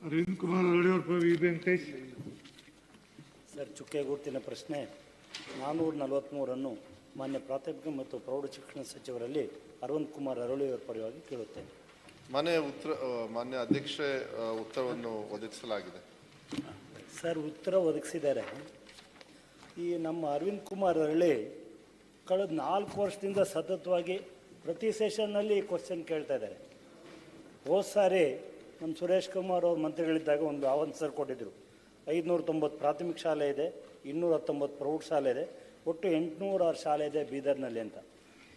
ಅರವಿಂದ್ ಕುಮಾರ್ ಅರಳಿ ವೆಂಕಟೇಶ್ ಸರ್, ಚುಕ್ಕೆ ಗುರುತಿನ ಪ್ರಶ್ನೆ 443 ಮಾನ್ಯ ಪ್ರಾಥಮಿಕ ಮತ್ತು ಪ್ರೌಢ ಶಿಕ್ಷಣ ಸಚಿವರಲ್ಲಿ ಅರವಿಂದ್ ಕುಮಾರ್ ಅರಳಿಯವರ ಪರವಾಗಿ ಕೇಳುತ್ತೇನೆ. ಮಾನ್ಯ ಅಧ್ಯಕ್ಷೆ, ಉತ್ತರವನ್ನು ಒದಗಿಸಲಾಗಿದೆ. ಸರ್, ಉತ್ತರ ಒದಗಿಸಿದ್ದಾರೆ. ಈ ನಮ್ಮ ಅರವಿಂದ್ ಕುಮಾರ್ ಅರಳಿ ಕಳೆದ 4 ವರ್ಷದಿಂದ ಸತತವಾಗಿ ಪ್ರತಿ ಸೆಷನ್ನಲ್ಲಿ ಕ್ವಶನ್ ಕೇಳ್ತಾ ಇದ್ದಾರೆ. ಹೋದ ಸಾರಿ ನಮ್ಮ ಸುರೇಶ್ ಕುಮಾರ್ ಅವ್ರ ಮಂತ್ರಿಗಳಿದ್ದಾಗ ಒಂದು ಆನ್ಸರ್ ಕೊಟ್ಟಿದ್ದರು. 590 ಪ್ರಾಥಮಿಕ ಶಾಲೆ ಇದೆ, 219 ಪ್ರೌಢ ಶಾಲೆ ಇದೆ, ಒಟ್ಟು 806 ಶಾಲೆ ಇದೆ ಬೀದರ್ನಲ್ಲಿ ಅಂತ.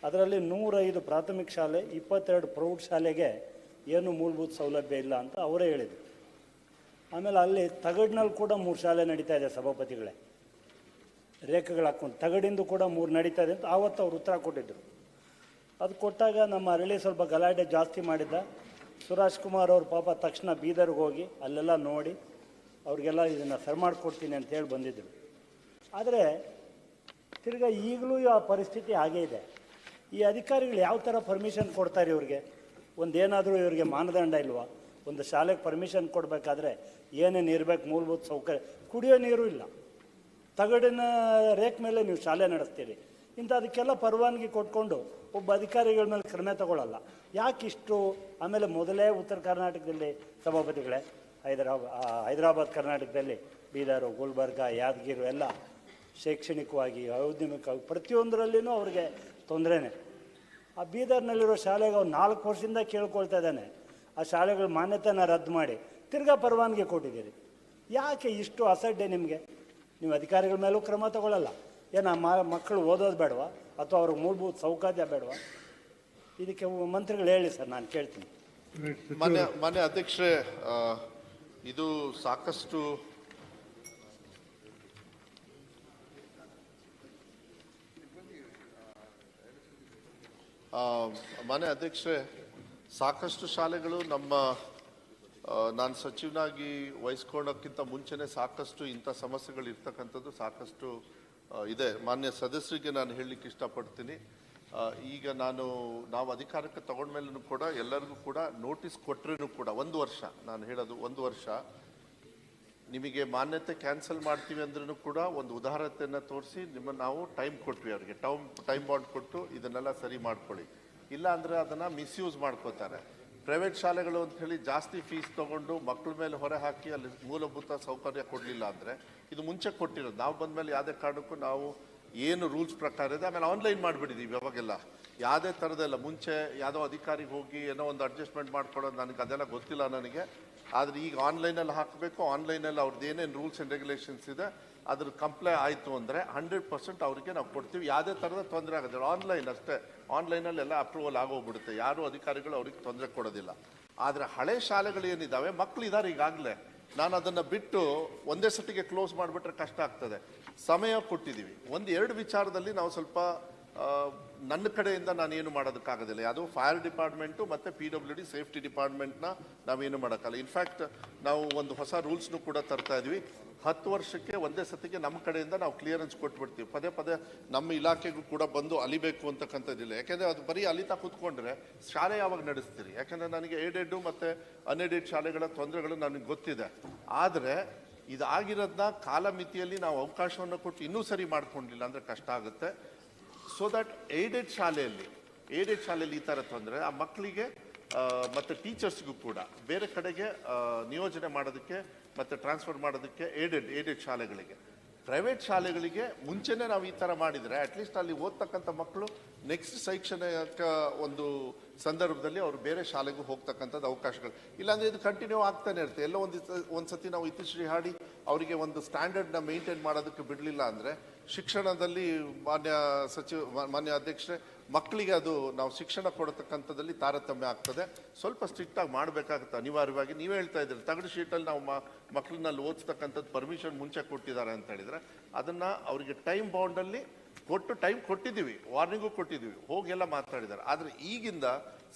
ಅದರಲ್ಲಿ 105 ಪ್ರಾಥಮಿಕ ಶಾಲೆ, 22 ಪ್ರೌಢ ಶಾಲೆಗೆ ಏನು ಮೂಲಭೂತ ಸೌಲಭ್ಯ ಇಲ್ಲ ಅಂತ ಅವರೇ ಹೇಳಿದರು. ಆಮೇಲೆ ಅಲ್ಲಿ ತಗಡಿನಲ್ಲಿ ಕೂಡ 3 ಶಾಲೆ ನಡೀತಾ ಇದೆ ಸಭಾಪತಿಗಳೇ, ರೇಖೆಗಳು ಹಾಕ್ಕೊಂಡು ತಗಡಿಂದು ಕೂಡ 3 ನಡೀತಾ ಇದೆ ಅಂತ ಆವತ್ತು ಅವ್ರು ಉತ್ತರ ಕೊಟ್ಟಿದ್ದರು. ಅದು ಕೊಟ್ಟಾಗ ನಮ್ಮ ಅರಳಿ ಸ್ವಲ್ಪ ಗಲಾಟೆ ಜಾಸ್ತಿ ಮಾಡಿದ್ದ. ಸುರೇಶ್ ಕುಮಾರ್ ಅವ್ರ ಪಾಪ ತಕ್ಷಣ ಬೀದರ್ಗೆ ಹೋಗಿ ಅಲ್ಲೆಲ್ಲ ನೋಡಿ ಅವ್ರಿಗೆಲ್ಲ ಇದನ್ನು ಸರಿ ಮಾಡಿಕೊಡ್ತೀನಿ ಅಂತೇಳಿ ಬಂದಿದ್ದರು. ಆದರೆ ತಿರ್ಗಾ ಈಗಲೂ ಆ ಪರಿಸ್ಥಿತಿ ಹಾಗೇ ಇದೆ. ಈ ಅಧಿಕಾರಿಗಳು ಯಾವ ಥರ ಪರ್ಮಿಷನ್ ಕೊಡ್ತಾರೆ ಇವ್ರಿಗೆ? ಒಂದೇನಾದರೂ ಇವ್ರಿಗೆ ಮಾನದಂಡ ಇಲ್ವಾ? ಒಂದು ಶಾಲೆಗೆ ಪರ್ಮಿಷನ್ ಕೊಡಬೇಕಾದ್ರೆ ಏನೇನು ಇರಬೇಕು? ಮೂಲಭೂತ ಸೌಕರ್ಯ, ಕುಡಿಯೋ ನೀರು ಇಲ್ಲ, ತಗಡಿನ ರೇಕ್ ಮೇಲೆ ನೀವು ಶಾಲೆ ನಡೆಸ್ತೀರಿ. ಅದಕ್ಕೆಲ್ಲ ಪರವಾನಗಿ ಕೊಟ್ಕೊಂಡು ಒಬ್ಬ ಅಧಿಕಾರಿಗಳ ಮೇಲೆ ಕ್ರಮ ತಗೊಳ್ಳಲ್ಲ. ಯಾಕಿಷ್ಟು? ಆಮೇಲೆ ಮೊದಲೇ ಉತ್ತರ ಕರ್ನಾಟಕದಲ್ಲಿ ಸಭಾಪತಿಗಳೇ, ಹೈದರಾಬಾದ್ ಕರ್ನಾಟಕದಲ್ಲಿ ಬೀದರು, ಗುಲ್ಬರ್ಗ, ಯಾದಗಿರಿ ಎಲ್ಲ ಶೈಕ್ಷಣಿಕವಾಗಿ, ಔದ್ಯಮಿಕವಾಗಿ ಪ್ರತಿಯೊಂದರಲ್ಲಿನೂ ಅವ್ರಿಗೆ ತೊಂದರೆನೇ. ಆ ಬೀದರ್ನಲ್ಲಿರೋ ಶಾಲೆಗೆ ಅವ್ರು 4 ವರ್ಷದಿಂದ ಕೇಳ್ಕೊಳ್ತಾ ಇದ್ದಾನೆ. ಆ ಶಾಲೆಗಳ ಮಾನ್ಯತೆನ ರದ್ದು ಮಾಡಿ ತಿರ್ಗಾ ಪರವಾನಗಿ ಕೊಟ್ಟಿದ್ದೀರಿ. ಯಾಕೆ ಇಷ್ಟು ಅಸಡ್ಡೆ ನಿಮಗೆ? ನೀವು ಅಧಿಕಾರಿಗಳ ಮೇಲೂ ಕ್ರಮ ತಗೊಳ್ಳಲ್ಲ. ಏನು ಮಕ್ಕಳು ಓದೋದು ಬೇಡವಾ? ಅಥವಾ ಅವ್ರಿಗೆ ಮೂಲಭೂತ ಸೌಕರ್ಯ ಬೇಡವಾ? ಇದಕ್ಕೆ ಮಂತ್ರಿಗಳು ಹೇಳಿ ಸರ್, ನಾನು ಕೇಳ್ತೀನಿ. ಮಾನ್ಯ ಅಧ್ಯಕ್ಷರೇ, ಇದು ಸಾಕಷ್ಟು ಮಾನ್ಯ ಅಧ್ಯಕ್ಷರೇ, ಸಾಕಷ್ಟು ಶಾಲೆಗಳು ನಾನು ಸಚಿವನಾಗಿ ವಹಿಸ್ಕೊಳ್ಳೋಕ್ಕಿಂತ ಮುಂಚೆನೇ ಸಾಕಷ್ಟು ಇಂಥ ಸಮಸ್ಯೆಗಳು ಇರ್ತಕ್ಕಂಥದ್ದು ಸಾಕಷ್ಟು ಇದೆ. ಮಾನ್ಯ ಸದಸ್ಯರಿಗೆ ನಾನು ಹೇಳಲಿಕ್ಕೆ ಇಷ್ಟಪಡ್ತೀನಿ. ಈಗ ನಾವು ಅಧಿಕಾರಕ್ಕೆ ತಗೊಂಡ್ಮೇಲೂ ಕೂಡ ಎಲ್ಲರಿಗೂ ಕೂಡ ನೋಟಿಸ್ ಕೊಟ್ಟರೂ ಕೂಡ 1 ವರ್ಷ, ನಾನು ಹೇಳೋದು 1 ವರ್ಷ ನಿಮಗೆ ಮಾನ್ಯತೆ ಕ್ಯಾನ್ಸಲ್ ಮಾಡ್ತೀವಿ ಅಂದ್ರೂ ಕೂಡ ಒಂದು ಉದಾಹರಣೆಯನ್ನು ತೋರಿಸಿ ನಾವು ಟೈಮ್ ಕೊಟ್ವಿ ಅವರಿಗೆ. ಟೈಮ್ ಬಾಂಡ್ ಕೊಟ್ಟು ಇದನ್ನೆಲ್ಲ ಸರಿ ಮಾಡ್ಕೊಳ್ಳಿ, ಇಲ್ಲ ಅಂದರೆ ಅದನ್ನು ಮಿಸ್ಯೂಸ್ ಮಾಡ್ಕೋತಾರೆ. ಪ್ರೈವೇಟ್ ಶಾಲೆಗಳು ಅಂತ ಹೇಳಿ ಜಾಸ್ತಿ ಫೀಸ್ ತೊಗೊಂಡು ಮಕ್ಕಳ ಮೇಲೆ ಹೊರೆ ಹಾಕಿ ಅಲ್ಲಿ ಮೂಲಭೂತ ಸೌಕರ್ಯ ಕೊಡಲಿಲ್ಲ ಅಂದರೆ, ಇದು ಮುಂಚೆ ಕೊಟ್ಟಿರೋದು ನಾವು ಬಂದ ಮೇಲೆ ಯಾವುದೇ ಕಾರಣಕ್ಕೂ ನಾವು ಏನು ರೂಲ್ಸ್ ಪ್ರಕಾರ ಇದೆ. ಆಮೇಲೆ ಆನ್ಲೈನ್ ಮಾಡಿಬಿಟ್ಟಿದ್ದೀವಿ ಅವಾಗೆಲ್ಲ, ಯಾವುದೇ ಥರದೆಲ್ಲ. ಮುಂಚೆ ಯಾವುದೋ ಅಧಿಕಾರಿಗೆ ಹೋಗಿ ಏನೋ ಒಂದು ಅಡ್ಜಸ್ಟ್ಮೆಂಟ್ ಮಾಡ್ಕೊಳ್ಳೋದು, ನನಗೆ ಅದೆಲ್ಲ ಗೊತ್ತಿಲ್ಲ ನನಗೆ. ಆದರೆ ಈಗ ಆನ್ಲೈನಲ್ಲಿ ಹಾಕಬೇಕು. ಆನ್ಲೈನಲ್ಲಿ ಅವ್ರದ್ದು ಏನೇನು ರೂಲ್ಸ್ ಆ್ಯಂಡ್ ರೆಗ್ಯುಲೇಷನ್ಸ್ ಇದೆ ಅದ್ರ ಕಂಪ್ಲೈ ಆಯಿತು ಅಂದರೆ 100% ಅವರಿಗೆ ನಾವು ಕೊಡ್ತೀವಿ. ಯಾವುದೇ ಥರದ ತೊಂದರೆ ಆಗೋದಿಲ್ಲ. ಆನ್ಲೈನ್ ಅಷ್ಟೇ, ಆನ್ಲೈನಲ್ಲಿ ಎಲ್ಲ ಅಪ್ರೂವಲ್ ಆಗೋಗ್ಬಿಡುತ್ತೆ. ಯಾರೂ ಅಧಿಕಾರಿಗಳು ಅವ್ರಿಗೆ ತೊಂದರೆ ಕೊಡೋದಿಲ್ಲ. ಆದರೆ ಹಳೆ ಶಾಲೆಗಳು ಏನಿದ್ದಾವೆ, ಮಕ್ಕಳು ಇದ್ದಾರೆ ಈಗಾಗಲೇ, ನಾನು ಅದನ್ನು ಬಿಟ್ಟು ಒಂದೇ ಸತಿಗೆ ಕ್ಲೋಸ್ ಮಾಡಿಬಿಟ್ರೆ ಕಷ್ಟ ಆಗ್ತದೆ. ಸಮಯ ಕೊಟ್ಟಿದ್ದೀವಿ. 1-2 ವಿಚಾರದಲ್ಲಿ ನಾವು ಸ್ವಲ್ಪ ನನ್ನ ಕಡೆಯಿಂದ ನಾನೇನು ಮಾಡೋದಕ್ಕಾಗೋದಿಲ್ಲ. ಯಾವುದೋ ಫೈರ್ ಡಿಪಾರ್ಟ್ಮೆಂಟು ಮತ್ತು PWD ಸೇಫ್ಟಿ ಡಿಪಾರ್ಟ್ಮೆಂಟ್ನ ನಾವೇನು ಮಾಡೋಕ್ಕಲ್ಲ. ಇನ್ಫ್ಯಾಕ್ಟ್ ನಾವು ಒಂದು ಹೊಸ ರೂಲ್ಸ್ನು ಕೂಡ ತರ್ತಾ ಇದ್ವಿ. 10 ವರ್ಷಕ್ಕೆ ಒಂದೇ ಸತಿಗೆ ನಮ್ಮ ಕಡೆಯಿಂದ ನಾವು ಕ್ಲಿಯರೆನ್ಸ್ ಕೊಟ್ಬಿಡ್ತೀವಿ. ಪದೇ ನಮ್ಮ ಇಲಾಖೆಗೂ ಕೂಡ ಬಂದು ಅಲಿಬೇಕು ಅಂತಕ್ಕಂಥದ್ದಿಲ್ಲ. ಯಾಕೆಂದರೆ ಅದು ಬರೀ ಅಲಿತಾ ಕೂತ್ಕೊಂಡ್ರೆ ಶಾಲೆ ಯಾವಾಗ ನಡೆಸ್ತೀರಿ? ಯಾಕೆಂದರೆ ನನಗೆ ಏಡೆಡ್ ಮತ್ತು ಅನ್ಎಡೆಡ್ ಶಾಲೆಗಳ ತೊಂದರೆಗಳು ನನಗೆ ಗೊತ್ತಿದೆ. ಆದರೆ ಇದಾಗಿರೋದನ್ನ ಕಾಲಮಿತಿಯಲ್ಲಿ ನಾವು ಅವಕಾಶವನ್ನು ಕೊಟ್ಟು ಇನ್ನೂ ಸರಿ ಮಾಡ್ಕೊಂಡಿಲ್ಲ ಅಂದರೆ ಕಷ್ಟ ಆಗುತ್ತೆ. ಸೊ ದಟ್ ಏಡೆಡ್ ಶಾಲೆಯಲ್ಲಿ ಈ ಥರ ತೊಂದರೆ ಆ ಮಕ್ಕಳಿಗೆ ಮತ್ತು ಟೀಚರ್ಸ್ಗೂ ಕೂಡ ಬೇರೆ ಕಡೆಗೆ ನಿಯೋಜನೆ ಮಾಡೋದಕ್ಕೆ ಮತ್ತು ಟ್ರಾನ್ಸ್ಫರ್ ಮಾಡೋದಕ್ಕೆ ಏಡೆಡ್ ಶಾಲೆಗಳಿಗೆ, ಪ್ರೈವೇಟ್ ಶಾಲೆಗಳಿಗೆ ಮುಂಚೆನೇ ನಾವು ಈ ಥರ ಮಾಡಿದರೆ ಅಟ್ಲೀಸ್ಟ್ ಅಲ್ಲಿ ಓದ್ತಕ್ಕಂಥ ಮಕ್ಕಳು ನೆಕ್ಸ್ಟ್ ಶೈಕ್ಷಣಿಕ ಒಂದು ಸಂದರ್ಭದಲ್ಲಿ ಅವರು ಬೇರೆ ಶಾಲೆಗೂ ಹೋಗ್ತಕ್ಕಂಥದ್ದು ಅವಕಾಶಗಳು. ಇಲ್ಲಾಂದರೆ ಇದು ಕಂಟಿನ್ಯೂ ಆಗ್ತಾನೆ ಇರುತ್ತೆ. ಎಲ್ಲೋ ಒಂದು ಸತಿ ನಾವು ಇತಿಶ್ರೀ ಹಾಡಿ ಅವರಿಗೆ ಒಂದು ಸ್ಟ್ಯಾಂಡರ್ಡ್ನ ಮೇಂಟೈನ್ ಮಾಡೋದಕ್ಕೆ ಬಿಡಲಿಲ್ಲ ಅಂದರೆ ಶಿಕ್ಷಣದಲ್ಲಿ ಮಾನ್ಯ ಅಧ್ಯಕ್ಷರೇ, ಮಕ್ಕಳಿಗೆ ಅದು ನಾವು ಶಿಕ್ಷಣ ಕೊಡತಕ್ಕಂಥದ್ದಲ್ಲಿ ತಾರತಮ್ಯ ಆಗ್ತದೆ. ಸ್ವಲ್ಪ ಸ್ಟ್ರಿಕ್ಟಾಗಿ ಮಾಡಬೇಕಾಗುತ್ತೆ ಅನಿವಾರ್ಯವಾಗಿ. ನೀವೇ ಹೇಳ್ತಾ ಇದ್ದೀರಿ ತಗಡು ಶೀಟಲ್ಲಿ ನಾವು ಮಕ್ಕಳನ್ನಲ್ಲಿ ಓದಿಸ್ತಕ್ಕಂಥದ್ದು ಪರ್ಮಿಷನ್ ಮುಂಚೆ ಕೊಟ್ಟಿದ್ದಾರೆ ಅಂತ ಹೇಳಿದರೆ ಅದನ್ನು ಅವರಿಗೆ ಟೈಮ್ ಬೌಂಡಲ್ಲಿ ಟೈಮ್ ಕೊಟ್ಟಿದ್ದೀವಿ, ವಾರ್ನಿಂಗು ಕೊಟ್ಟಿದ್ದೀವಿ, ಹೋಗೆಲ್ಲ ಮಾತಾಡಿದ್ದಾರೆ. ಆದರೆ ಈಗಿಂದ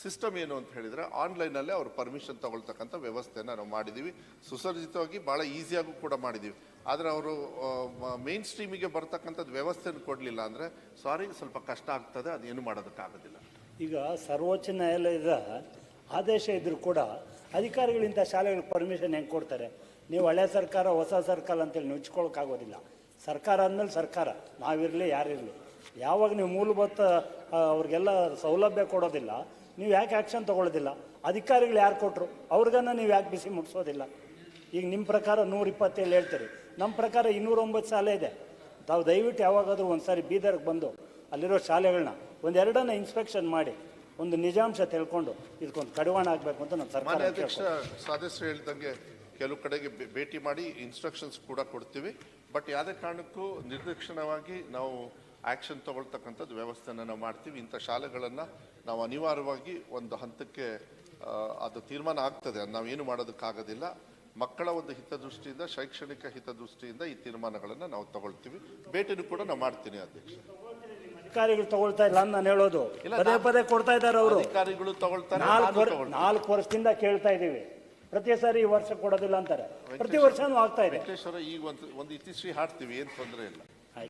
ಸಿಸ್ಟಮ್ ಏನು ಅಂತ ಹೇಳಿದರೆ ಆನ್ಲೈನಲ್ಲೇ ಅವರು ಪರ್ಮಿಷನ್ ತಗೊಳ್ತಕ್ಕಂಥ ವ್ಯವಸ್ಥೆಯನ್ನು ನಾವು ಮಾಡಿದ್ದೀವಿ. ಸುಸರ್ಜಿತವಾಗಿ ಭಾಳ ಈಸಿಯಾಗೂ ಕೂಡ ಮಾಡಿದ್ದೀವಿ. ಆದರೆ ಅವರು ಮೇನ್ ಸ್ಟ್ರೀಮಿಗೆ ಬರ್ತಕ್ಕಂಥದ್ದು ವ್ಯವಸ್ಥೆಯನ್ನು ಕೊಡಲಿಲ್ಲ ಅಂದರೆ ಸ್ವಲ್ಪ ಕಷ್ಟ ಆಗ್ತದೆ, ಅದೇನು ಮಾಡೋದಕ್ಕಾಗೋದಿಲ್ಲ. ಈಗ ಸರ್ವೋಚ್ಚ ನ್ಯಾಯಾಲಯದ ಆದೇಶ ಇದ್ರೂ ಕೂಡ ಅಧಿಕಾರಿಗಳಿಂದ ಶಾಲೆಗಳಿಗೆ ಪರ್ಮಿಷನ್ ಹೆಂಗೆ ಕೊಡ್ತಾರೆ? ನೀವು ಹಳೆ ಸರ್ಕಾರ ಹೊಸ ಸರ್ಕಾರ ಅಂತೇಳಿ ನುಚ್ಕೊಳ್ಳೋಕ್ಕಾಗೋದಿಲ್ಲ. ಸರ್ಕಾರ ಅಂದಮೇಲೆ ಸರ್ಕಾರ, ನಾವಿರಲಿ ಯಾರಿರಲಿ. ಯಾವಾಗ ನೀವು ಮೂಲಭೂತ ಅವ್ರಿಗೆಲ್ಲ ಸೌಲಭ್ಯ ಕೊಡೋದಿಲ್ಲ, ನೀವು ಯಾಕೆ ಆ್ಯಕ್ಷನ್ ತೊಗೊಳ್ಳೋದಿಲ್ಲ? ಅಧಿಕಾರಿಗಳು ಯಾರು ಕೊಟ್ಟರು ಅವ್ರಿಗನ್ನ ನೀವು ಯಾಕೆ ಬಿಸಿ ಮುಟ್ಸೋದಿಲ್ಲ? ಈಗ ನಿಮ್ಮ ಪ್ರಕಾರ 127 ಹೇಳ್ತೀರಿ, ನಮ್ಮ ಪ್ರಕಾರ 209 ಶಾಲೆ ಇದೆ. ತಾವು ದಯವಿಟ್ಟು ಯಾವಾಗಾದರೂ ಒಂದು ಸಾರಿ ಬೀದರ್ಗೆ ಬಂದು ಅಲ್ಲಿರೋ ಶಾಲೆಗಳನ್ನ ಒಂದೆರಡನ್ನ ಇನ್ಸ್ಪೆಕ್ಷನ್ ಮಾಡಿ ಒಂದು ನಿಜಾಂಶ ತಿಳ್ಕೊಂಡು ಇದಕ್ಕೊಂದು ಕಡಿವಾಣ ಆಗಬೇಕು ಅಂತ ನಾನು ಸರ್ಕಾರ. ಮಾನ್ಯ ಅಧ್ಯಕ್ಷ, ಸದಸ್ಯರು ಹೇಳಿದಂಗೆ ಕೆಲವು ಕಡೆಗೆ ಭೇಟಿ ಮಾಡಿ ಇನ್ಸ್ಟ್ರಕ್ಷನ್ಸ್ ಕೂಡ ಕೊಡ್ತೀವಿ. ಬಟ್ ಯಾವುದೇ ಕಾರಣಕ್ಕೂ ನಿರ್ದಾಕ್ಷಿಣ್ಯವಾಗಿ ನಾವು ಆ್ಯಕ್ಷನ್ ತಗೊಳ್ತಕ್ಕಂಥದ್ದು ವ್ಯವಸ್ಥೆನ ನಾವು ಮಾಡ್ತೀವಿ. ಇಂಥ ಶಾಲೆಗಳನ್ನು ನಾವು ಅನಿವಾರ್ಯವಾಗಿ ಒಂದು ಹಂತಕ್ಕೆ ಅದು ತೀರ್ಮಾನ ಆಗ್ತದೆ, ನಾವೇನು ಮಾಡೋದಕ್ಕಾಗೋದಿಲ್ಲ. ಮಕ್ಕಳ ಒಂದು ಹಿತದೃಷ್ಟಿಯಿಂದ, ಶೈಕ್ಷಣಿಕ ಹಿತದೃಷ್ಟಿಯಿಂದ ಈ ತೀರ್ಮಾನಗಳನ್ನು ನಾವು ತಗೊಳ್ತೀವಿ. ಭೇಟಿನೂ ಕೂಡ ನಾವು ಮಾಡ್ತೀನಿ ಅಧ್ಯಕ್ಷ. ಅಧಿಕಾರಿಗಳು ತಗೊಳ್ತಾ ಇಲ್ಲ ಅಂತ ನಾನು ಹೇಳೋದು, ಪದೇ ಪದೇ ಕೊಡ್ತಾ ಇದ್ದಾರೆ ಅವರು. ಅಧಿಕಾರಿಗಳು ತಗೊಳ್ತಾರೆ, 4 ವರ್ಷದಿಂದ ಕೇಳ್ತಾ ಇದ್ದೀವಿ, ಪ್ರತಿ ಸಾರಿ ಈ ವರ್ಷ ಕೊಡೋದಿಲ್ಲ ಅಂತಾರೆ, ಪ್ರತಿ ವರ್ಷನೂ ಆಗ್ತಾ ಇದೆ. ವೆಂಕಟೇಶ್ವರ, ಈಗ ಒಂದು ಇತಿಶ್ರೀ ಹಾಡ್ತೀವಿ, ಏನು ತೊಂದರೆ ಇಲ್ಲ.